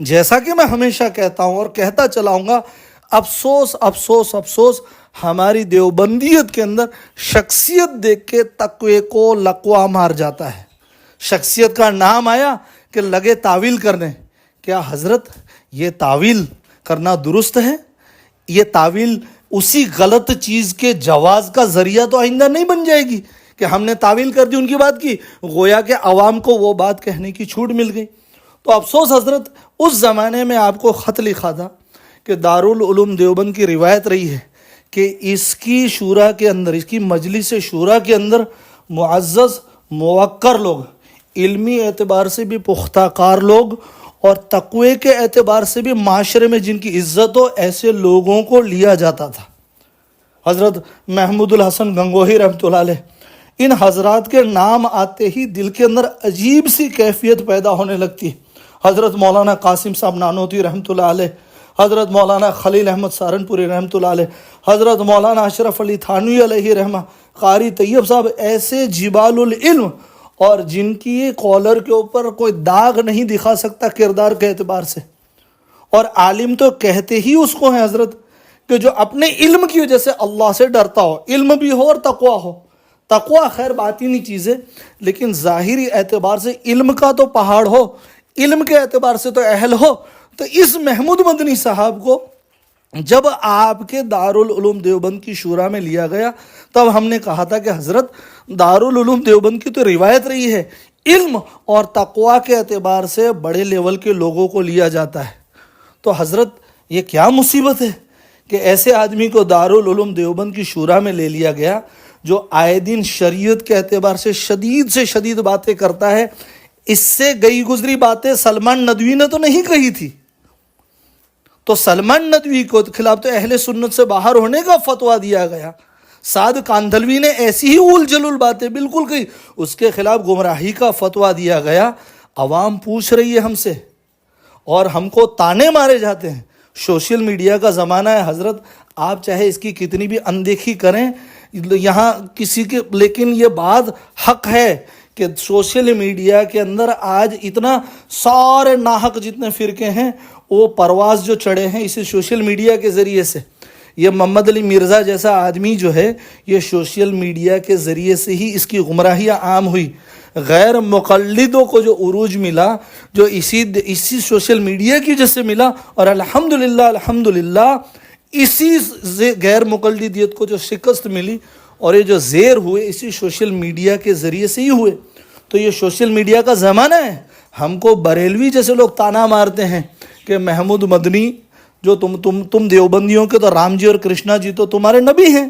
جیسا کہ میں ہمیشہ کہتا ہوں اور کہتا چلاؤں گا، افسوس افسوس افسوس، ہماری دیوبندیت کے اندر شخصیت دیکھ کے تقوی کو لقوا مار جاتا ہے۔ شخصیت کا نام آیا کہ لگے تعویل کرنے۔ کیا حضرت یہ تعویل کرنا درست ہے؟ یہ تعویل اسی غلط چیز کے جواز کا ذریعہ تو آئندہ نہیں بن جائے گی کہ ہم نے تعویل کر دی، ان کی بات کی، گویا کہ عوام کو وہ بات کہنے کی چھوٹ مل گئی۔ تو افسوس حضرت، اس زمانے میں آپ کو خط لکھا تھا کہ دارالعلوم دیوبند کی روایت رہی ہے کہ اس کی شورا کے اندر، اس کی مجلس شورا کے اندر معزز موقر لوگ، علمی اعتبار سے بھی پختہ کار لوگ اور تقوی کے اعتبار سے بھی معاشرے میں جن کی عزت ہو، ایسے لوگوں کو لیا جاتا تھا۔ حضرت محمود الحسن گنگوہی رحمۃ اللہ علیہ، ان حضرات کے نام آتے ہی دل کے اندر عجیب سی کیفیت پیدا ہونے لگتی۔ حضرت مولانا قاسم صاحب نانوتوی رحمۃ اللہ علیہ، حضرت مولانا خلیل احمد سہارنپوری رحمۃ اللہ علیہ، حضرت مولانا اشرف علی تھانوی علیہ رحمہ، قاری طیب صاحب، ایسے جبال العلم اور جن کی کالر کے اوپر کوئی داغ نہیں دکھا سکتا کردار کے اعتبار سے، اور عالم تو کہتے ہی اس کو ہیں حضرت کہ جو اپنے علم کی وجہ سے اللہ سے ڈرتا ہو، علم بھی ہو اور تقوی ہو۔ تقوی خیر باطنی چیز ہے، لیکن ظاہری اعتبار سے علم کا تو پہاڑ ہو، علم کے اعتبار سے تو اہل ہو۔ تو اس محمود مدنی صاحب کو جب آپ کے دارالعلوم دیوبند کی شورا میں لیا گیا، تب ہم نے کہا تھا کہ حضرت دارالعلوم دیوبند کی تو روایت رہی ہے علم اور تقوی کے اعتبار سے بڑے لیول کے لوگوں کو لیا جاتا ہے، تو حضرت یہ کیا مصیبت ہے کہ ایسے آدمی کو دارالعلوم دیوبند کی شورا میں لے لیا گیا جو آئے دن شریعت کے اعتبار سے شدید باتیں کرتا ہے۔ اس سے گئی گزری باتیں سلمان ندوی نے تو نہیں کہی تھی، تو سلمان ندوی کو خلاف تو اہل سنت سے باہر ہونے کا فتویٰ دیا گیا۔ سعد کاندھلوی نے ایسی ہی اول جلول باتیں بالکل کہی، اس کے خلاف گمراہی کا فتویٰ دیا گیا۔ عوام پوچھ رہی ہے ہم سے اور ہم کو تانے مارے جاتے ہیں۔ سوشل میڈیا کا زمانہ ہے حضرت، آپ چاہے اس کی کتنی بھی اندیکھی کریں یہاں کسی کے، لیکن یہ بات حق ہے کہ سوشل میڈیا کے اندر آج اتنا سارے ناحق جتنے فرقے ہیں وہ پرواز جو چڑھے ہیں اسی سوشل میڈیا کے ذریعے سے۔ یہ محمد علی مرزا جیسا آدمی جو ہے، یہ سوشل میڈیا کے ذریعے سے ہی اس کی گمراہیاں عام ہوئی۔ غیر مقلدوں کو جو عروج ملا، جو اسی سوشل میڈیا کی وجہ سے ملا، اور الحمدللہ اسی غیر مقلدیت کو جو شکست ملی اور یہ جو زیر ہوئے اسی سوشل میڈیا کے ذریعے سے ہی ہوئے۔ تو یہ سوشل میڈیا کا زمانہ ہے۔ ہم کو بریلوی جیسے لوگ تانا مارتے ہیں کہ محمود مدنی جو تم دیوبندیوں کے، تو رام جی اور کرشنا جی تو تمہارے نبی ہیں،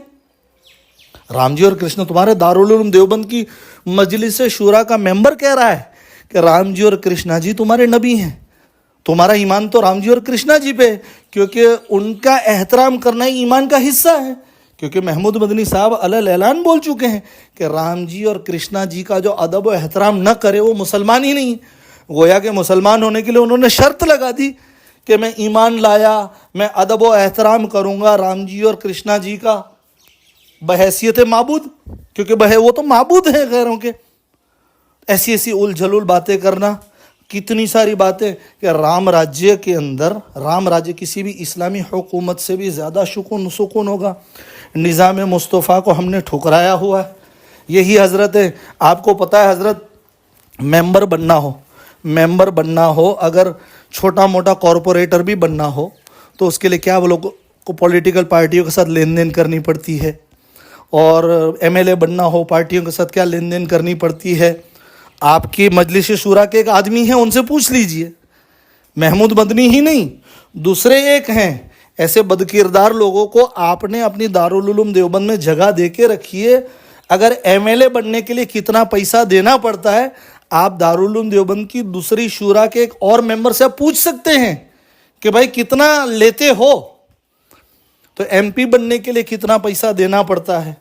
رام جی اور کرشنا تمہارے دارالعلوم دیوبند کی مجلس شورا کا ممبر کہہ رہا ہے کہ رام جی اور کرشنا جی تمہارے نبی ہیں، تمہارا ایمان تو رام جی اور کرشنا جی پہ، کیونکہ ان کا احترام کرنا ہی ایمان کا حصہ ہے۔ کیونکہ محمود مدنی صاحب علیہ اعلان بول چکے ہیں کہ رام جی اور کرشنا جی کا جو ادب و احترام نہ کرے وہ مسلمان ہی نہیں۔ گویا کہ مسلمان ہونے کے لیے انہوں نے شرط لگا دی کہ میں ایمان لایا، میں ادب و احترام کروں گا رام جی اور کرشنا جی کا بحیثیت معبود، کیونکہ وہ تو معبود ہیں غیروں کے۔ ایسی اول جلول باتیں کرنا، کتنی ساری باتیں کہ رام راجیہ کے اندر، رام راجیہ کسی بھی اسلامی حکومت سے بھی زیادہ سکون ہوگا۔ نظام مصطفیٰ کو ہم نے ٹھکرایا ہوا ہے۔ یہی حضرت ہے، آپ کو پتہ ہے حضرت، ممبر بننا ہو اگر چھوٹا موٹا کارپوریٹر بھی بننا ہو تو اس کے لیے کیا وہ لوگ کو پولیٹیکل پارٹیوں کے ساتھ لین دین کرنی پڑتی ہے، اور ایم ایل اے بننا ہو پارٹیوں کے ساتھ کیا لین دین کرنی پڑتی ہے۔ آپ کی مجلس شورا کے ایک آدمی ہیں، ان سے پوچھ لیجئے، محمود مدنی ہی نہیں دوسرے ایک ہیں، ایسے بدکردار لوگوں کو آپ نے اپنی دارالعلوم دیوبند میں جگہ دے کے رکھیے۔ اگر ایم ایل اے بننے کے لیے کتنا پیسہ دینا پڑتا ہے، آپ دارالعلوم دیوبند کی دوسری شورا کے ایک اور ممبر سے پوچھ سکتے ہیں کہ بھائی کتنا لیتے ہو، تو ایم پی بننے کے لیے کتنا پیسہ دینا پڑتا ہے،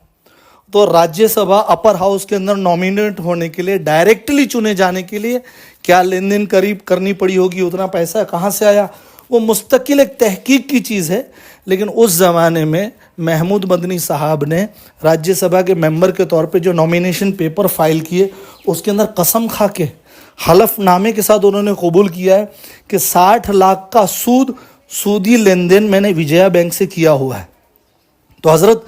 تو راجیہ سبھا اپر ہاؤس کے اندر نامینیٹ ہونے کے لیے، ڈائریکٹلی چنے جانے کے لیے کیا لین دین کرنی پڑی ہوگی، اتنا پیسہ کہاں سے آیا، وہ مستقل ایک تحقیق کی چیز ہے۔ لیکن اس زمانے میں محمود مدنی صاحب نے راجیہ سبھا کے ممبر کے طور پہ جو نامینیشن پیپر فائل کیے، اس کے اندر قسم کھا کے حلف نامے کے ساتھ انہوں نے قبول کیا ہے کہ 60 لاکھ کا سودی لین دین میں نے وجیا بینک سے کیا ہوا ہے۔ تو حضرت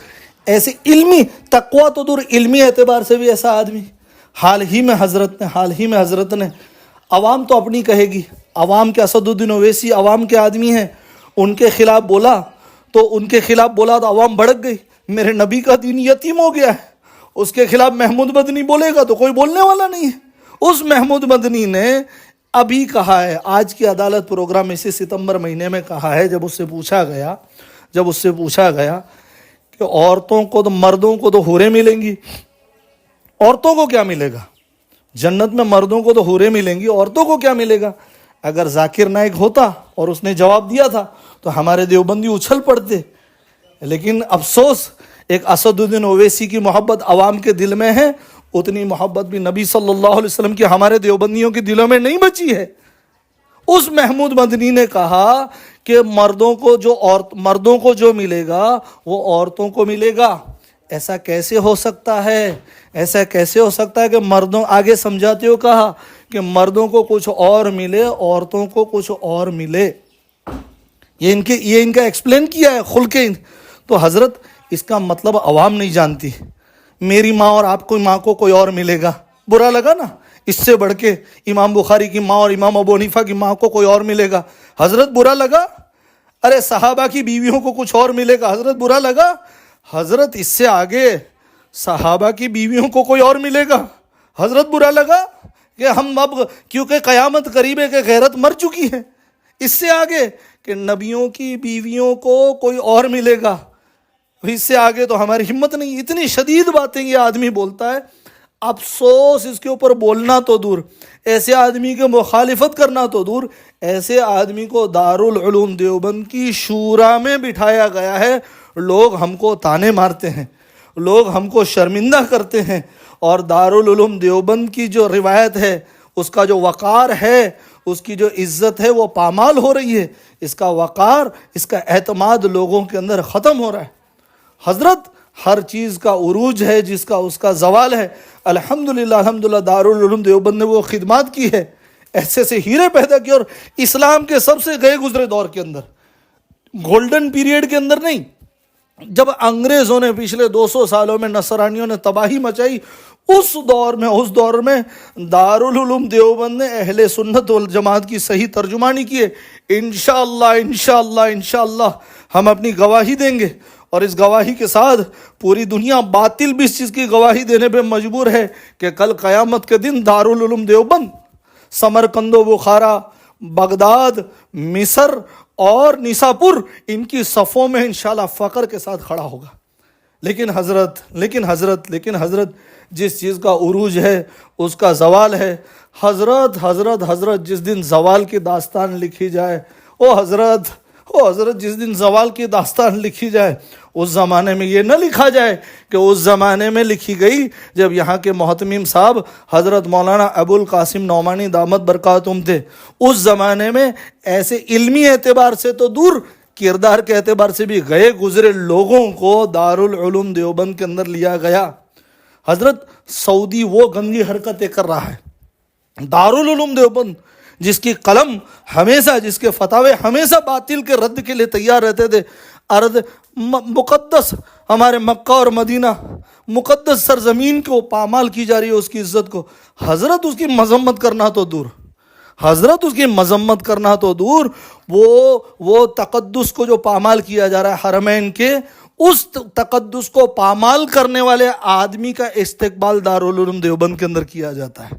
ایسے علمی تقویٰ تو دور، علمی اعتبار سے بھی ایسا آدمی حال ہی میں حضرت نے عوام تو اپنی کہے گی، عوام کے اسد الدین اویسی عوام کے آدمی ہیں، ان کے خلاف بولا تو عوام بھڑک گئی، میرے نبی کا دین یتیم ہو گیا ہے، اس کے خلاف محمود مدنی بولے گا تو کوئی بولنے والا نہیں ہے۔ اس محمود مدنی نے ابھی کہا ہے، آج کی عدالت پروگرام اسی ستمبر مہینے میں کہا ہے، جب اس سے پوچھا گیا کہ عورتوں کو تو مردوں کو تو حوریں ملیں گی، عورتوں کو کیا ملے گا؟ جنت میں مردوں کو تو حوریں ملیں گی، عورتوں کو کیا ملے گا؟ اگر ذاکر نائک ہوتا اور اس نے جواب دیا تھا تو ہمارے دیوبندی اچھل پڑتے، لیکن افسوس ایک اسد الدین اویسی کی محبت عوام کے دل میں ہے، اتنی محبت بھی نبی صلی اللہ علیہ وسلم کی ہمارے دیوبندیوں کے دلوں میں نہیں بچی ہے۔ اس محمود مدنی نے کہا کہ مردوں کو جو ملے گا وہ عورتوں کو ملے گا۔ ایسا کیسے ہو سکتا ہے کہ مردوں، آگے سمجھاتے ہو کہا کہ مردوں کو کچھ اور ملے، عورتوں کو کچھ اور ملے، یہ ان کا ایکسپلین کیا ہے خل کے۔ تو حضرت اس کا مطلب عوام نہیں جانتی۔ میری ماں اور آپ کو ماں کو کوئی اور ملے گا، برا لگا نا؟ اس سے بڑھ کے امام بخاری کی ماں اور امام ابو حنیفہ کی ماں کو کوئی اور ملے گا، حضرت برا لگا؟ ارے صحابہ کی بیویوں کو کچھ اور ملے گا، حضرت برا لگا؟ حضرت اس سے آگے صحابہ کی بیویوں کو کوئی اور ملے گا، حضرت برا لگا؟ کہ ہم اب کیونکہ قیامت قریب ہے کہ غیرت مر چکی ہے، اس سے آگے کہ نبیوں کی بیویوں کو کوئی اور ملے گا، اس سے آگے تو ہماری ہمت نہیں۔ اتنی شدید باتیں یہ آدمی بولتا ہے، افسوس اس کے اوپر بولنا تو دور، ایسے آدمی کے مخالفت کرنا تو دور، ایسے آدمی کو دارالعلوم دیوبند کی شورا میں بٹھایا گیا ہے۔ لوگ ہم کو تانے مارتے ہیں، لوگ ہم کو شرمندہ کرتے ہیں، اور دارالعلوم دیوبند کی جو روایت ہے، اس کا جو وقار ہے، اس کی جو عزت ہے وہ پامال ہو رہی ہے، اس کا وقار، اس کا اعتماد لوگوں کے اندر ختم ہو رہا ہے۔ حضرت ہر چیز کا عروج ہے جس کا اس کا زوال ہے۔ الحمدللہ دارالعلوم دیوبند نے وہ خدمات کی ہے، ایسے سے ہیرے پیدا کیے، اور اسلام کے سب سے گئے گزرے دور کے اندر، گولڈن پیریڈ کے اندر نہیں، جب انگریزوں نے پچھلے 200 سالوں میں نصرانیوں نے تباہی مچائی، اس دور میں دارالعلوم دیوبند نے اہل سنت والجماعت کی صحیح ترجمانی کی ہے۔ انشاءاللہ ہم اپنی گواہی دیں گے، اور اس گواہی کے ساتھ پوری دنیا باطل بھی اس چیز کی گواہی دینے پہ مجبور ہے کہ کل قیامت کے دن دارالعلوم دیوبند سمرقند و بخارا، بغداد، مصر اور نیساپور، ان کی صفوں میں انشاءاللہ فخر کے ساتھ کھڑا ہوگا۔ لیکن حضرت جس چیز کا عروج ہے اس کا زوال ہے۔ حضرت جس دن زوال کی داستان لکھی جائے، حضرت جس دن زوال کی داستان لکھی جائے، اس زمانے میں یہ نہ لکھا جائے کہ اس زمانے میں لکھی گئی جب یہاں کے محتمم صاحب حضرت مولانا ابو القاسم نعمانی دامت برکاتہم تھے۔ اس زمانے میں ایسے علمی اعتبار سے تو دور، کردار کے اعتبار سے بھی گئے گزرے لوگوں کو دارالعلوم دیوبند کے اندر لیا گیا۔ حضرت سعودی وہ گندی حرکتیں کر رہا ہے، دارالعلوم دیوبند جس کی قلم ہمیشہ، جس کے فتاوے ہمیشہ باطل کے رد کے لیے تیار رہتے تھے، مقدس ہمارے مکہ اور مدینہ، مقدس سرزمین کو پامال کی جا رہی ہے، اس کی عزت کو، حضرت اس کی مذمت کرنا تو دور، وہ تقدس کو جو پامال کیا جا رہا ہے حرمین کے، اس تقدس کو پامال کرنے والے آدمی کا استقبال دارالعلوم دیوبند کے اندر کیا جاتا ہے۔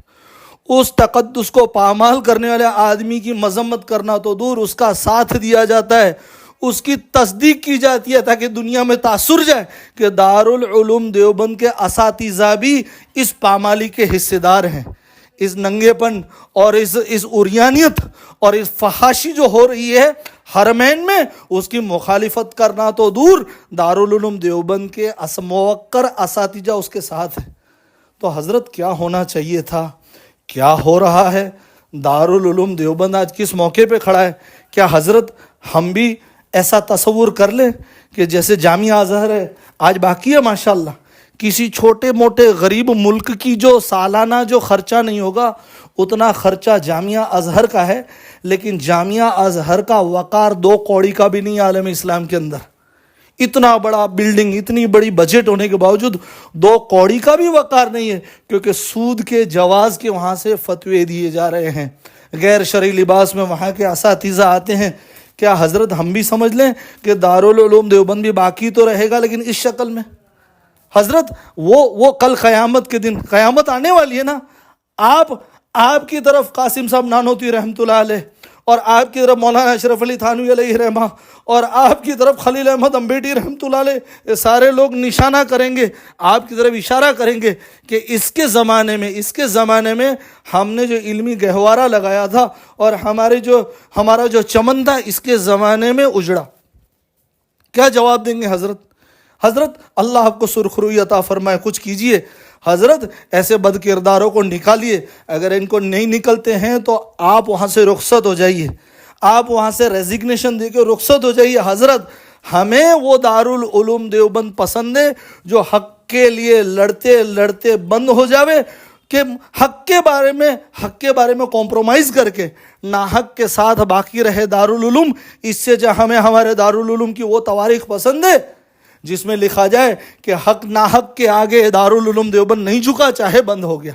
اس تقدس کو پامال کرنے والے آدمی کی مذمت کرنا تو دور، اس کا ساتھ دیا جاتا ہے، اس کی تصدیق کی جاتی ہے تاکہ دنیا میں تاثر جائے کہ دارالعلوم دیوبند کے اساتذہ بھی اس پامالی کے حصے دار ہیں۔ اس ننگے پن اور اس عریانیت اور اس فحاشی جو ہو رہی ہے حرمین میں، اس کی مخالفت کرنا تو دور، دارالعلوم دیوبند کے موقر اساتذہ اس کے ساتھ ہیں۔ تو حضرت کیا ہونا چاہیے تھا، کیا ہو رہا ہے؟ دارالعلوم دیوبند آج کس موقع پہ کھڑا ہے؟ کیا حضرت ہم بھی ایسا تصور کر لیں کہ جیسے جامعہ ازہر ہے آج باقی ہے ماشاءاللہ، کسی چھوٹے موٹے غریب ملک کی جو سالانہ جو خرچہ نہیں ہوگا، اتنا خرچہ جامعہ ازہر کا ہے، لیکن جامعہ ازہر کا وقار 2 کوڑی کا بھی نہیں عالم اسلام کے اندر۔ اتنا بڑا بلڈنگ، اتنی بڑی بجٹ ہونے کے باوجود 2 کوڑی کا بھی وقار نہیں ہے، کیونکہ سود کے جواز کے وہاں سے فتوے دیے جا رہے ہیں، غیر شرعی لباس میں وہاں کے اساتذہ آتے ہیں۔ کیا حضرت ہم بھی سمجھ لیں کہ دارالعلوم دیوبند بھی باقی تو رہے گا، لیکن اس شکل میں؟ حضرت وہ کل قیامت کے دن، قیامت آنے والی ہے نا، آپ کی طرف قاسم صاحب نانوتوی رحمۃ اللہ علیہ، اور آپ کی طرف مولانا اشرف علی تھانوی علیہ رحمہ، اور آپ کی طرف خلیل احمد امبیٹی رحمۃ اللہ علیہ، یہ سارے لوگ نشانہ کریں گے، آپ کی طرف اشارہ کریں گے کہ اس کے زمانے میں ہم نے جو علمی گہوارہ لگایا تھا اور ہمارا جو چمن تھا، اس کے زمانے میں اجڑا۔ کیا جواب دیں گے حضرت اللہ آپ کو سرخروئی عطا فرمائے، کچھ کیجئے حضرت، ایسے بد کرداروں کو نکالیے، اگر ان کو نہیں نکلتے ہیں تو آپ وہاں سے رخصت ہو جائیے، آپ وہاں سے ریزگنیشن دے کے رخصت ہو جائیے۔ حضرت ہمیں وہ دارالعلوم دیوبند پسند ہے جو حق کے لیے لڑتے بند ہو جاوے، کہ حق کے بارے میں کمپرومائز کر کے ناحق کے ساتھ باقی رہے دارالعلوم۔ اس سے ہمیں ہمارے دارالعلوم کی وہ تواریخ پسند ہے جس میں لکھا جائے کہ حق ناحق کے آگے دارالعلوم دیوبند نہیں جھکا، چاہے بند ہو گیا۔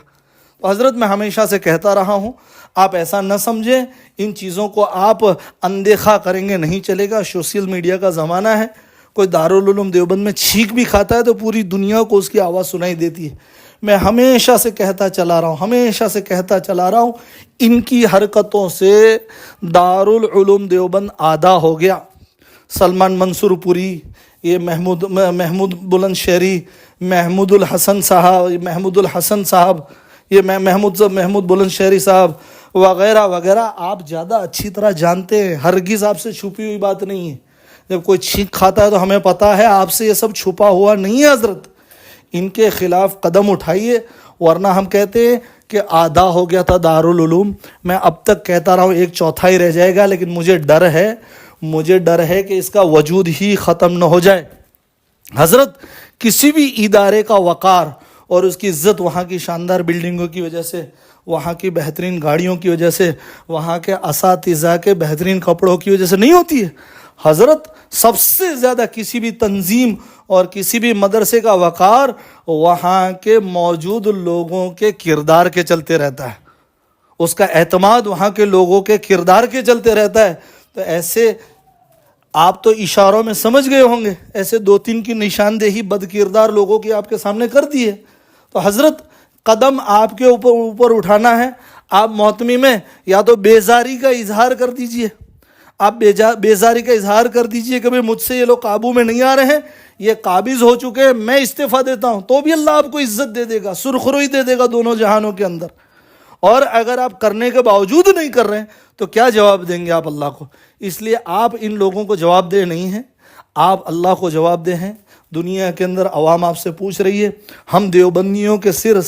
تو حضرت میں ہمیشہ سے کہتا رہا ہوں، آپ ایسا نہ سمجھیں، ان چیزوں کو آپ اندیکھا کریں گے نہیں چلے گا۔ سوشل میڈیا کا زمانہ ہے، کوئی دارالعلوم دیوبند میں چھینک بھی کھاتا ہے تو پوری دنیا کو اس کی آواز سنائی دیتی ہے۔ میں ہمیشہ سے کہتا چلا رہا ہوں ان کی حرکتوں سے دارالعلوم دیوبند آدھا ہو گیا۔ سلمان منصور پوری، یہ محمود بلند شہری، محمود الحسن صاحب، یہ محمود بلند شہری صاحب وغیرہ آپ زیادہ اچھی طرح جانتے ہیں، ہرگز آپ سے چھپی ہوئی بات نہیں ہے۔ جب کوئی چھینک کھاتا ہے تو ہمیں پتہ ہے، آپ سے یہ سب چھپا ہوا نہیں ہے۔ حضرت ان کے خلاف قدم اٹھائیے، ورنہ ہم کہتے ہیں کہ آدھا ہو گیا تھا دارالعلوم، میں اب تک کہتا رہا ہوں 1/4 رہ جائے گا، لیکن مجھے ڈر ہے کہ اس کا وجود ہی ختم نہ ہو جائے۔ حضرت کسی بھی ادارے کا وقار اور اس کی عزت وہاں کی شاندار بلڈنگوں کی وجہ سے، وہاں کی بہترین گاڑیوں کی وجہ سے، وہاں کے اساتذہ کے بہترین کپڑوں کی وجہ سے نہیں ہوتی ہے۔ حضرت سب سے زیادہ کسی بھی تنظیم اور کسی بھی مدرسے کا وقار وہاں کے موجود لوگوں کے کردار کے چلتے رہتا ہے، اس کا اعتماد وہاں کے لوگوں کے کردار کے چلتے رہتا ہے۔ تو ایسے آپ تو اشاروں میں سمجھ گئے ہوں گے، ایسے 2-3 کی نشاندہی بد کردار لوگوں کی آپ کے سامنے کر دی ہے۔ تو حضرت قدم آپ کے اوپر اٹھانا ہے، آپ محتمی میں یا تو بیزاری کا اظہار کر دیجئے، آپ بیزاری کا اظہار کر دیجئے کہ مجھ سے یہ لوگ قابو میں نہیں آ رہے ہیں، یہ قابض ہو چکے ہیں، میں استعفیٰ دیتا ہوں، تو بھی اللہ آپ کو عزت دے دے گا، سرخروئی دے دے گا دونوں جہانوں کے اندر۔ اور اگر آپ کرنے کے باوجود نہیں کر رہے ہیں تو کیا جواب دیں گے آپ اللہ کو؟ اس لیے آپ ان لوگوں کو جواب دہ نہیں ہیں، آپ اللہ کو جواب دہ ہیں۔ دنیا کے اندر عوام آپ سے پوچھ رہی ہے، ہم دیوبندیوں کے سر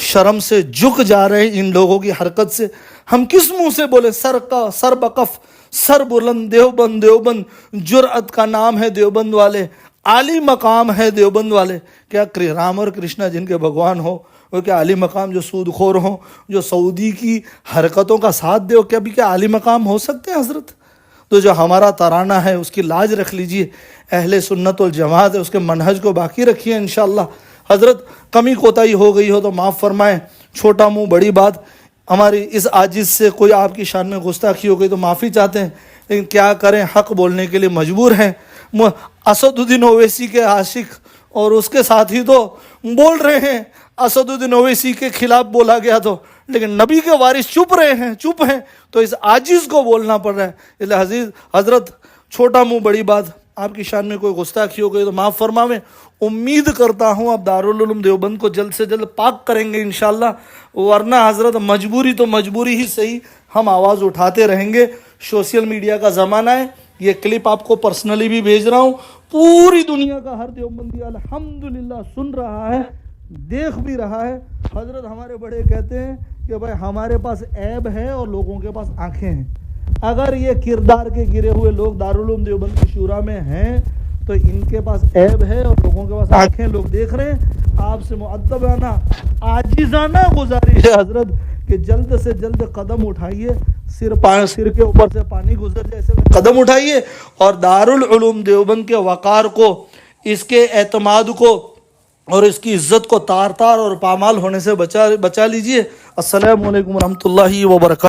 شرم سے جھک جا رہے ہیں ان لوگوں کی حرکت سے، ہم کس منہ سے بولے؟ سر بکف، سر بلند دیوبند، جرأت کا نام ہے دیوبند والے، عالی مقام ہے دیوبند والے۔ کیا رام اور کرشنا جن کے بھگوان ہو، وہ کیا عالی مقام جو سود خور ہوں، جو سعودی کی حرکتوں کا ساتھ دے، کیا عالی مقام ہو سکتے ہیں حضرت؟ تو جو ہمارا ترانہ ہے اس کی لاج رکھ لیجئے، اہل سنت والجماعت ہے اس کے منہج کو باقی رکھیے انشاءاللہ۔ حضرت کمی کوتاہی ہو گئی ہو تو معاف فرمائیں، چھوٹا منہ بڑی بات، ہماری اس عاجز سے کوئی آپ کی شان میں گستاخی ہو گئی تو معافی چاہتے ہیں، لیکن کیا کریں، حق بولنے کے لیے مجبور ہیں۔ اسد الدین اویسی کے عاشق اور اس کے ساتھی تو بول رہے ہیں، اسد الدین اویسی کے خلاف بولا گیا تو، لیکن نبی کے وارث چپ ہیں، تو اس عاجز کو بولنا پڑ رہا ہے۔ اس لیے حضرت چھوٹا منہ بڑی بات، آپ کی شان میں کوئی گستاخی ہو گئی تو معاف فرماویں۔ امید کرتا ہوں اب دارالعلوم دیوبند کو جلد سے جلد پاک کریں گے انشاءاللہ، ورنہ حضرت مجبوری تو مجبوری ہی صحیح، ہم آواز اٹھاتے رہیں گے۔ سوشل میڈیا کا زمانہ ہے، یہ کلپ آپ کو پرسنلی بھی بھیج رہا ہوں، پوری دنیا کا ہر دیوبندی الحمدللہ سن رہا ہے، دیکھ بھی رہا ہے۔ حضرت ہمارے بڑے کہتے ہیں کہ بھائی ہمارے پاس عیب ہے اور لوگوں کے پاس آنکھیں ہیں۔ اگر یہ کردار کے گرے ہوئے لوگ دارالعلوم دیوبند کی شورا میں ہیں تو ان کے پاس عیب ہے اور لوگوں کے پاس آنکھیں، لوگ دیکھ رہے ہیں۔ آپ سے مؤدبانہ عاجزانہ گزارش ہے حضرت کہ جلد سے جلد قدم اٹھائیے، سر کے اوپر سے پانی گزر جائے ایسے قدم اٹھائیے، اور دارالعلوم دیوبند کے وقار کو، اس کے اعتماد کو اور اس کی عزت کو تار تار اور پامال ہونے سے بچا لیجئے۔ السلام علیکم ورحمۃ اللہ وبرکاتہ۔